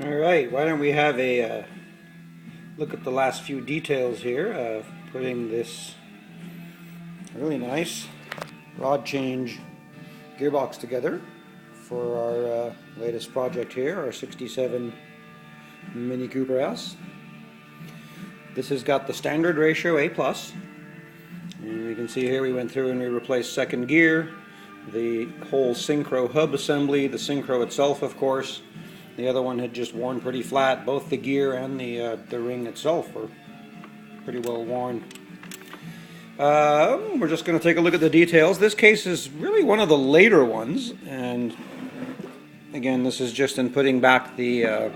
Alright, why don't we have a look at the last few details here of putting this really nice rod change gearbox together for our latest project here, our 67 Mini Cooper S. This has got the standard ratio A+, and you can see here we went through and we replaced second gear, the whole synchro hub assembly, the synchro itself of course. The other one had just worn pretty flat. Both the gear and the ring itself were pretty well worn. We're just going to take a look at the details. This case is really one of the later ones, and again, this is just in putting back the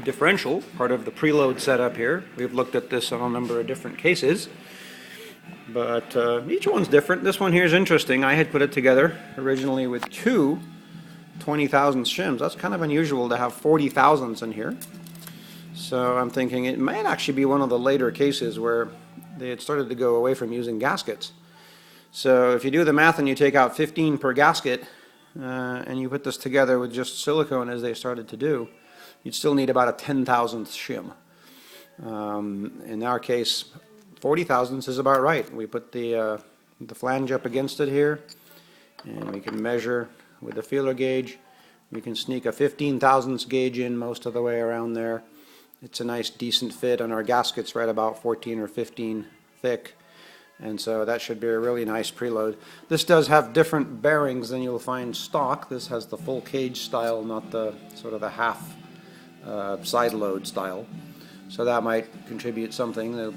differential, part of the preload setup here. We've looked at this on a number of different cases, but each one's different. This one here is interesting. I had put it together originally with two 20,000 shims. That's kind of unusual to have 40,000s in here. So I'm thinking it might actually be one of the later cases where they had started to go away from using gaskets. So if you do the math and you take out 15 per gasket and you put this together with just silicone as they started to do, you'd still need about a 10,000th shim. In our case, 40,000ths is about right. We put the flange up against it here, and we can measure with the feeler gauge. We can sneak a 15,000ths gauge in most of the way around there. It's a nice decent fit, and our gasket's right about 14 or 15 thick, and so that should be a really nice preload. This does have different bearings than you'll find stock. This has the full cage style, not the sort of the half side load style, so that might contribute something. The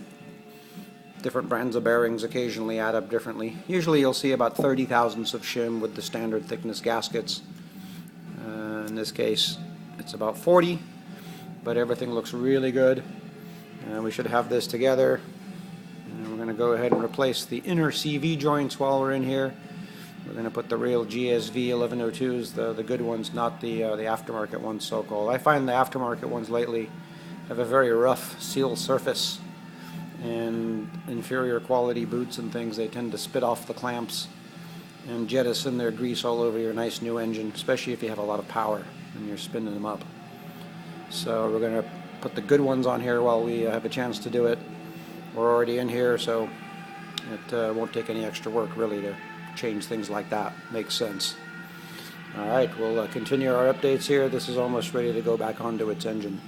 different brands of bearings occasionally add up differently. Usually you'll see about 30,000ths of shim with the standard thickness gaskets. In this case it's about 40, but everything looks really good. We should have this together, and we're going to go ahead and replace the inner CV joints while we're in here. We're going to put the real GSV 1102s, the good ones, not the aftermarket ones, so-called. I find the aftermarket ones lately have a very rough seal surface, and inferior quality boots and things, they tend to spit off the clamps and jettison their grease all over your nice new engine, especially if you have a lot of power and you're spinning them up. So we're going to put the good ones on here while we have a chance to do it. We're already in here, so it won't take any extra work really to change things like that. Makes sense. Alright, we'll continue our updates here. This is almost ready to go back onto its engine.